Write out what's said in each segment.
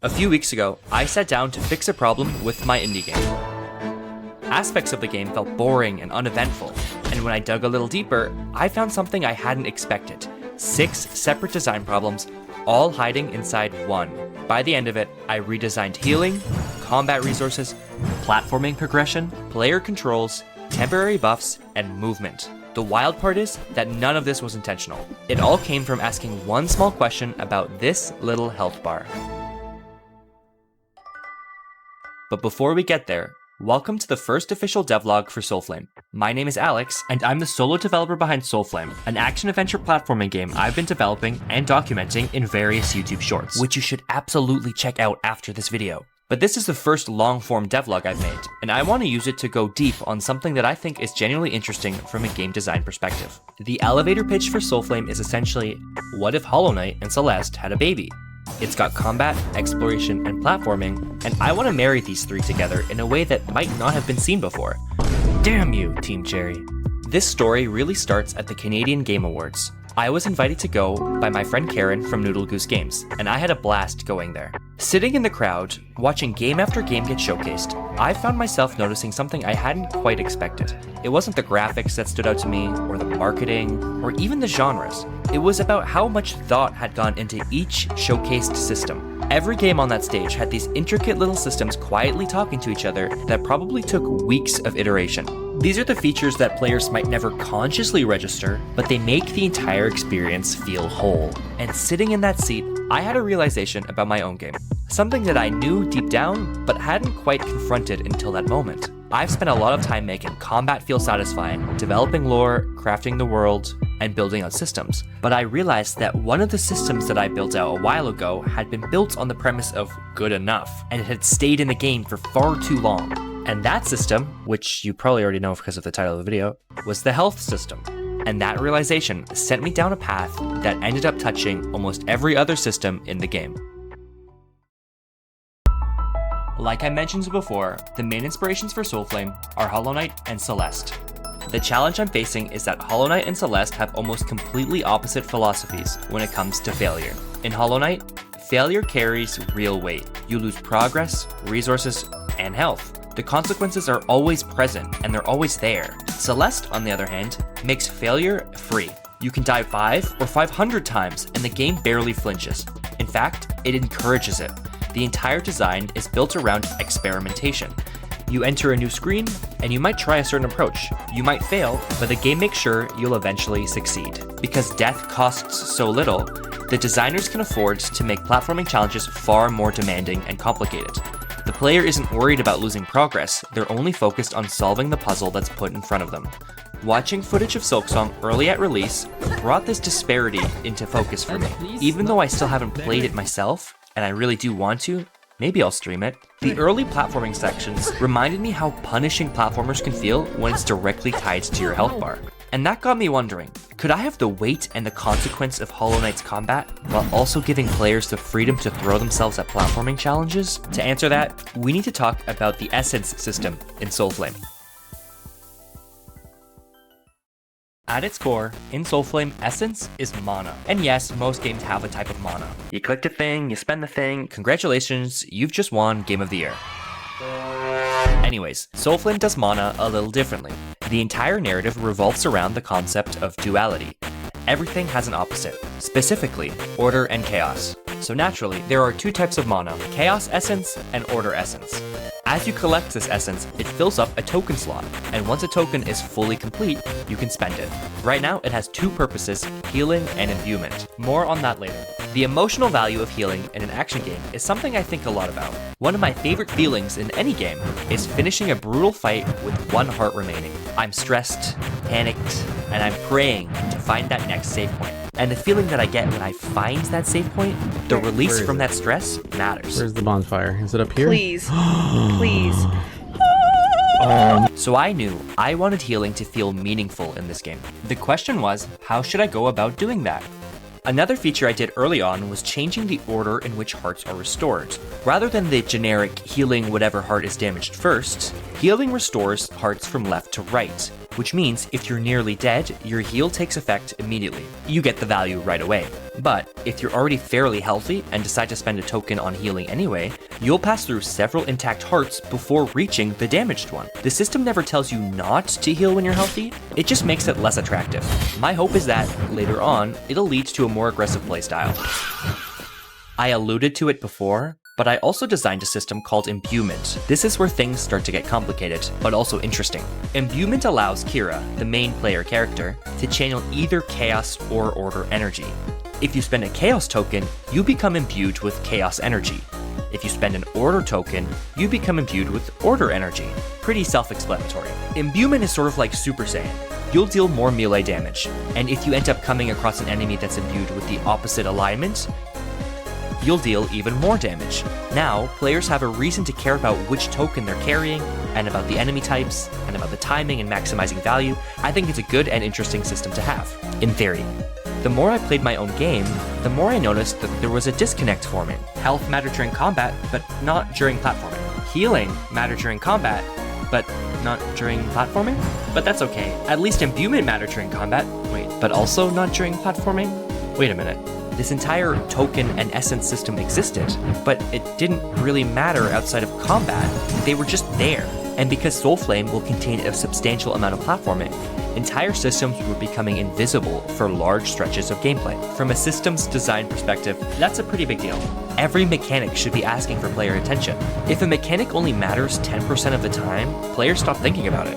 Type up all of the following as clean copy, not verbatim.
A few weeks ago, I sat down to fix a problem with my indie game. Aspects of the game felt boring and uneventful, and when I dug a little deeper, I found something I hadn't expected. 6 separate design problems, all hiding inside one. By the end of it, I redesigned healing, combat resources, platforming progression, player controls, temporary buffs, and movement. The wild part is that none of this was intentional. It all came from asking one small question about this little health bar. But before we get there, welcome to the first official devlog for Soulflame. My name is Alex, and I'm the solo developer behind Soulflame, an action-adventure platforming game I've been developing and documenting in various YouTube shorts, which you should absolutely check out after this video. But this is the first long-form devlog I've made, and I want to use it to go deep on something that I think is genuinely interesting from a game design perspective. The elevator pitch for Soulflame is essentially, what if Hollow Knight and Celeste had a baby? It's got combat, exploration, and platforming, and I want to marry these three together in a way that might not have been seen before. Damn you, Team Cherry. This story really starts at the Canadian Game Awards. I was invited to go by my friend Karen from Noodle Goose Games, and I had a blast going there. Sitting in the crowd, watching game after game get showcased, I found myself noticing something I hadn't quite expected. It wasn't the graphics that stood out to me, or the marketing, or even the genres. It was about how much thought had gone into each showcased system. Every game on that stage had these intricate little systems quietly talking to each other that probably took weeks of iteration. These are the features that players might never consciously register, but they make the entire experience feel whole. And sitting in that seat, I had a realization about my own game. Something that I knew deep down, but hadn't quite confronted until that moment. I've spent a lot of time making combat feel satisfying, developing lore, crafting the world, and building out systems. But I realized that one of the systems that I built out a while ago had been built on the premise of good enough, and it had stayed in the game for far too long. And that system, which you probably already know because of the title of the video, was the health system. And that realization sent me down a path that ended up touching almost every other system in the game. Like I mentioned before, the main inspirations for Soulflame are Hollow Knight and Celeste. The challenge I'm facing is that Hollow Knight and Celeste have almost completely opposite philosophies when it comes to failure. In Hollow Knight, failure carries real weight. You lose progress, resources, and health. The consequences are always present, and they're always there. Celeste, on the other hand, makes failure free. You can die 5 or 500 times, and the game barely flinches. In fact, it encourages it. The entire design is built around experimentation. You enter a new screen, and you might try a certain approach. You might fail, but the game makes sure you'll eventually succeed. Because death costs so little, the designers can afford to make platforming challenges far more demanding and complicated. The player isn't worried about losing progress, they're only focused on solving the puzzle that's put in front of them. Watching footage of Silksong early at release brought this disparity into focus for me. Even though I still haven't played it myself, and I really do want to, maybe I'll stream it. The early platforming sections reminded me how punishing platformers can feel when it's directly tied to your health bar. And that got me wondering, could I have the weight and the consequence of Hollow Knight's combat, while also giving players the freedom to throw themselves at platforming challenges? To answer that, we need to talk about the essence system in Soulflame. At its core, in Soulflame, essence is mana. And yes, most games have a type of mana. You clicked a thing, you spend the thing, congratulations, you've just won Game of the Year. Anyways, Soulflame does mana a little differently. The entire narrative revolves around the concept of duality. Everything has an opposite, specifically order and chaos. So naturally, there are 2 types of mana, chaos essence and order essence. As you collect this essence, it fills up a token slot, and once a token is fully complete, you can spend it. Right now, it has 2 purposes, healing and imbuement. More on that later. The emotional value of healing in an action game is something I think a lot about. One of my favorite feelings in any game is finishing a brutal fight with 1 heart remaining. I'm stressed, panicked, and I'm praying to find that next save point. And the feeling that I get when I find that save point, the release from that stress matters. Where's the bonfire? Is it up here? Please. Please. So I knew I wanted healing to feel meaningful in this game. The question was, how should I go about doing that? Another feature I did early on was changing the order in which hearts are restored. Rather than the generic healing whatever heart is damaged first, healing restores hearts from left to right. which means if you're nearly dead, your heal takes effect immediately. You get the value right away. But if you're already fairly healthy and decide to spend a token on healing anyway, you'll pass through several intact hearts before reaching the damaged one. The system never tells you not to heal when you're healthy, it just makes it less attractive. My hope is that, later on, it'll lead to a more aggressive playstyle. I alluded to it before, but I also designed a system called imbuement. This is where things start to get complicated, but also interesting. Imbuement allows Kira, the main player character, to channel either chaos or order energy. If you spend a chaos token, you become imbued with chaos energy. If you spend an order token, you become imbued with order energy. Pretty self-explanatory. Imbuement is sort of like Super Saiyan. You'll deal more melee damage, and if you end up coming across an enemy that's imbued with the opposite alignment, you'll deal even more damage. Now, players have a reason to care about which token they're carrying, and about the enemy types, and about the timing and maximizing value. I think it's a good and interesting system to have, in theory. The more I played my own game, the more I noticed that there was a disconnect forming. Health mattered during combat, but not during platforming. Healing mattered during combat, but not during platforming? But that's okay. At least imbuement mattered during combat. Wait, but also not during platforming? Wait a minute. This entire token and essence system existed, but it didn't really matter outside of combat. They were just there. And because Soulflame will contain a substantial amount of platforming, entire systems were becoming invisible for large stretches of gameplay. From a systems design perspective, that's a pretty big deal. Every mechanic should be asking for player attention. If a mechanic only matters 10% of the time, players stop thinking about it.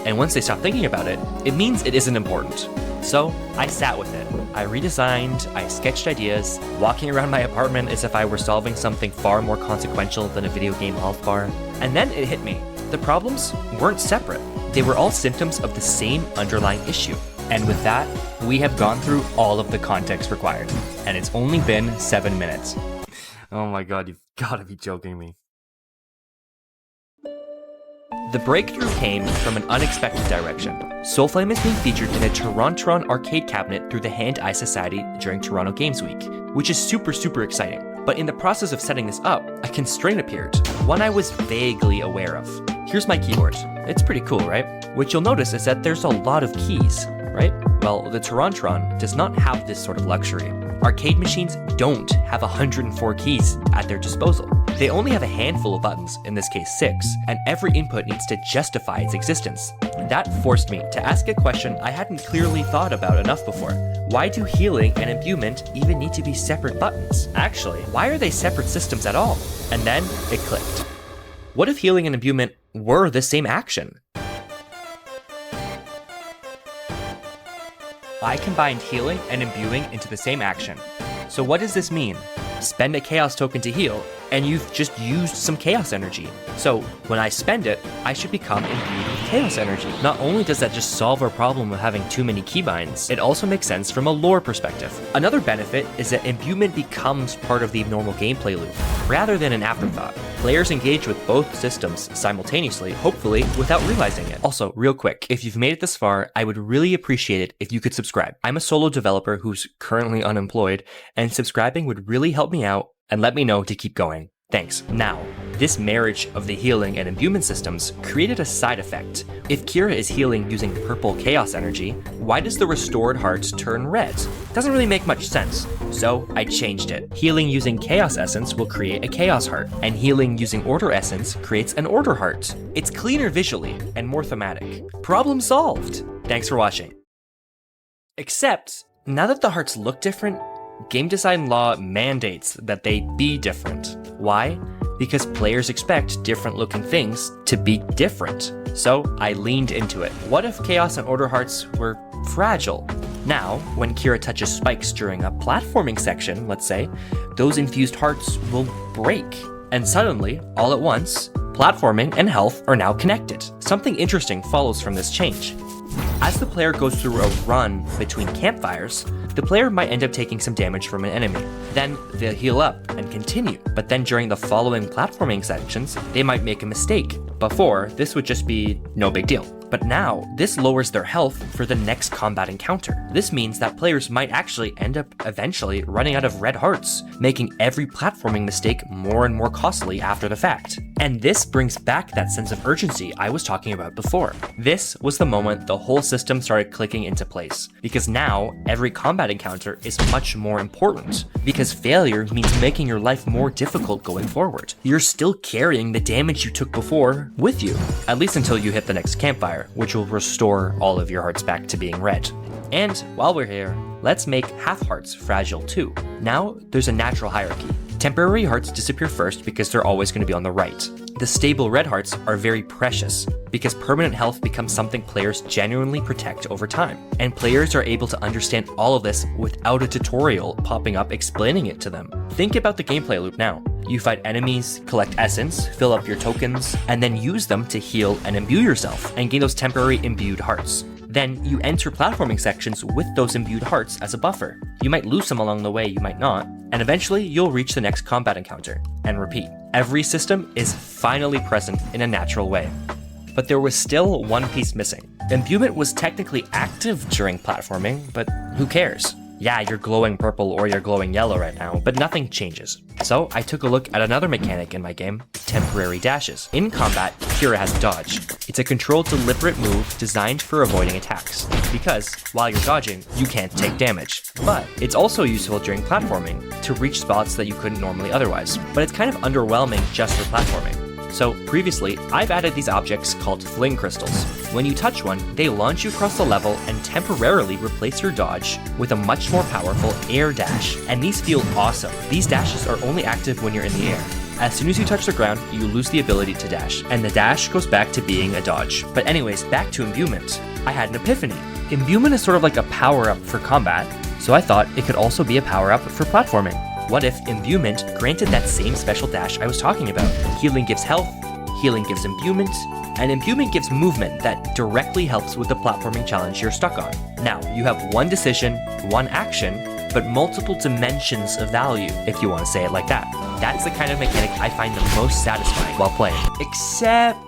And once they stop thinking about it, it means it isn't important. So I sat with it. I redesigned, I sketched ideas, walking around my apartment as if I were solving something far more consequential than a video game health bar. And then it hit me. The problems weren't separate. They were all symptoms of the same underlying issue. And with that, we have gone through all of the context required. And it's only been 7 minutes. Oh my god, you've gotta be joking me. The breakthrough came from an unexpected direction. Soulflame is being featured in a Torontron arcade cabinet through the Hand-Eye Society during Toronto Games Week, which is super exciting. But in the process of setting this up, a constraint appeared, one I was vaguely aware of. Here's my keyboard. It's pretty cool, right? What you'll notice is that there's a lot of keys, right? Well, the Torontron does not have this sort of luxury. Arcade machines don't have 104 keys at their disposal. They only have a handful of buttons, in this case 6, and every input needs to justify its existence. That forced me to ask a question I hadn't clearly thought about enough before. Why do healing and imbuement even need to be separate buttons? Actually, why are they separate systems at all? And then it clicked. What if healing and imbuement were the same action? I combined healing and imbuing into the same action. So what does this mean? Spend a chaos token to heal, and you've just used some chaos energy. So when I spend it, I should become imbued with chaos energy. Not only does that just solve our problem of having too many keybinds, it also makes sense from a lore perspective. Another benefit is that imbuement becomes part of the normal gameplay loop, rather than an afterthought. Players engage with both systems simultaneously, hopefully without realizing it. Also, real quick, if you've made it this far, I would really appreciate it if you could subscribe. I'm a solo developer who's currently unemployed, and subscribing would really help me out and let me know to keep going. Thanks. Now, this marriage of the healing and imbuement systems created a side effect. If Kira is healing using purple chaos energy, why does the restored heart turn red? Doesn't really make much sense. So I changed it. Healing using chaos essence will create a chaos heart, and healing using order essence creates an order heart. It's cleaner visually and more thematic. Problem solved. Thanks for watching. Except, now that the hearts look different, game design law mandates that they be different. Why? Because players expect different looking things to be different. So I leaned into it. What if Chaos and Order Hearts were fragile? Now, when Kira touches spikes during a platforming section, let's say, those infused hearts will break. And suddenly, all at once, platforming and health are now connected. Something interesting follows from this change. As the player goes through a run between campfires, the player might end up taking some damage from an enemy. Then they'll heal up and continue. But then during the following platforming sections, they might make a mistake. Before, this would just be no big deal. But now, this lowers their health for the next combat encounter. This means that players might actually end up eventually running out of red hearts, making every platforming mistake more and more costly after the fact. And this brings back that sense of urgency I was talking about before. This was the moment the whole system started clicking into place, because now every combat encounter is much more important, because failure means making your life more difficult going forward. You're still carrying the damage you took before with you, at least until you hit the next campfire, which will restore all of your hearts back to being red. And while we're here, let's make half hearts fragile too. Now there's a natural hierarchy. Temporary hearts disappear first because they're always going to be on the right. The stable red hearts are very precious because permanent health becomes something players genuinely protect over time. And players are able to understand all of this without a tutorial popping up explaining it to them. Think about the gameplay loop now. You fight enemies, collect essence, fill up your tokens, and then use them to heal and imbue yourself and gain those temporary imbued hearts. Then you enter platforming sections with those imbued hearts as a buffer. You might lose some along the way, you might not, and eventually you'll reach the next combat encounter, and repeat. Every system is finally present in a natural way. But there was still one piece missing. Imbuement was technically active during platforming, but who cares? Yeah, you're glowing purple or you're glowing yellow right now, but nothing changes. So I took a look at another mechanic in my game, temporary dashes. In combat, Kira has dodge. It's a controlled, deliberate move designed for avoiding attacks, because while you're dodging, you can't take damage. But it's also useful during platforming to reach spots that you couldn't normally otherwise. But it's kind of underwhelming just for platforming. So previously, I've added these objects called fling crystals. When you touch one, they launch you across the level and temporarily replace your dodge with a much more powerful air dash. And these feel awesome. These dashes are only active when you're in the air. As soon as you touch the ground, you lose the ability to dash, and the dash goes back to being a dodge. But anyways, back to imbuement. I had an epiphany. Imbuement is sort of like a power-up for combat, so I thought it could also be a power-up for platforming. What if imbuement granted that same special dash I was talking about? Healing gives health, healing gives imbuement, and imbuement gives movement that directly helps with the platforming challenge you're stuck on. Now, you have one decision, one action, but multiple dimensions of value, if you want to say it like that. That's the kind of mechanic I find the most satisfying while playing. Except,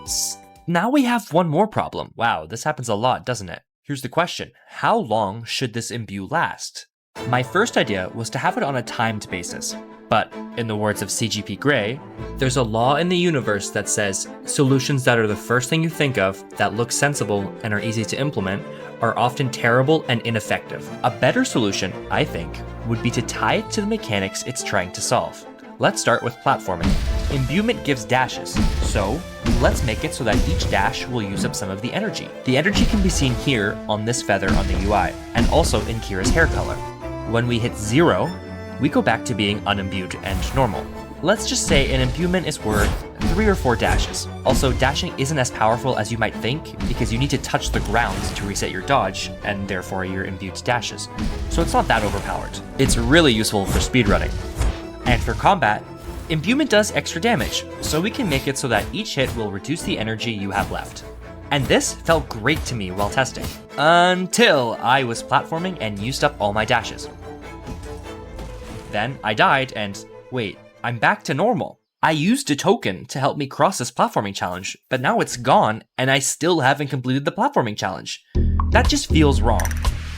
now we have one more problem. Wow, this happens a lot, doesn't it? Here's the question. How long should this imbue last? My first idea was to have it on a timed basis, but in the words of CGP Grey, there's a law in the universe that says solutions that are the first thing you think of, that look sensible and are easy to implement, are often terrible and ineffective. A better solution, I think, would be to tie it to the mechanics it's trying to solve. Let's start with platforming. Imbuement gives dashes, so let's make it so that each dash will use up some of the energy. The energy can be seen here on this feather on the UI, and also in Kira's hair color. When we hit 0, we go back to being unimbued and normal. Let's just say an imbuement is worth 3 or 4 dashes. Also, dashing isn't as powerful as you might think because you need to touch the ground to reset your dodge and therefore your imbued dashes. So it's not that overpowered. It's really useful for speedrunning. And for combat, imbuement does extra damage, so we can make it so that each hit will reduce the energy you have left. And this felt great to me while testing, until I was platforming and used up all my dashes. Then I died and, wait, I'm back to normal. I used a token to help me cross this platforming challenge, but now it's gone and I still haven't completed the platforming challenge. That just feels wrong.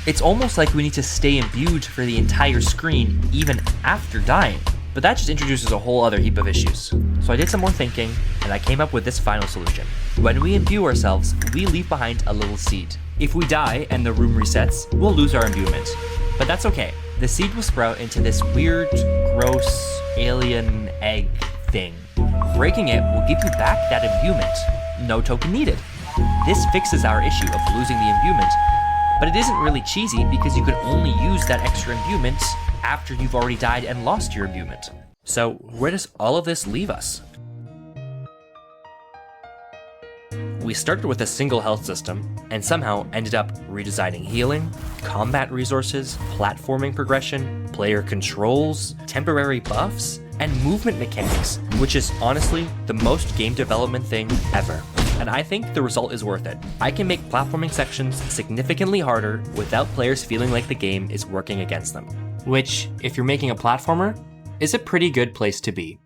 It's almost like we need to stay imbued for the entire screen even after dying. But that just introduces a whole other heap of issues. So I did some more thinking, and I came up with this final solution. When we imbue ourselves, we leave behind a little seed. If we die and the room resets, we'll lose our imbuement. But that's okay. The seed will sprout into this weird, gross, alien egg thing. Breaking it will give you back that imbuement. No token needed. This fixes our issue of losing the imbuement, but it isn't really cheesy because you can only use that extra imbuement after you've already died and lost your imbuement. So where does all of this leave us? We started with a single health system and somehow ended up redesigning healing, combat resources, platforming progression, player controls, temporary buffs, and movement mechanics, which is honestly the most game development thing ever. And I think the result is worth it. I can make platforming sections significantly harder without players feeling like the game is working against them. Which, if you're making a platformer, is a pretty good place to be.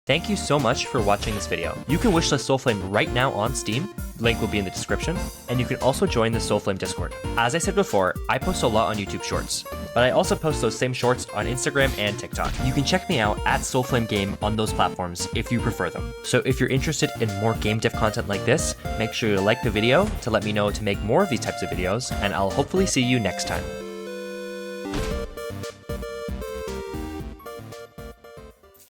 Thank you so much for watching this video. You can wishlist Soulflame right now on Steam, link will be in the description, and you can also join the Soulflame Discord. As I said before, I post a lot on YouTube Shorts, but I also post those same shorts on Instagram and TikTok. You can check me out at Soulflame Game on those platforms if you prefer them. So if you're interested in more game dev content like this, make sure you like the video to let me know to make more of these types of videos, and I'll hopefully see you next time.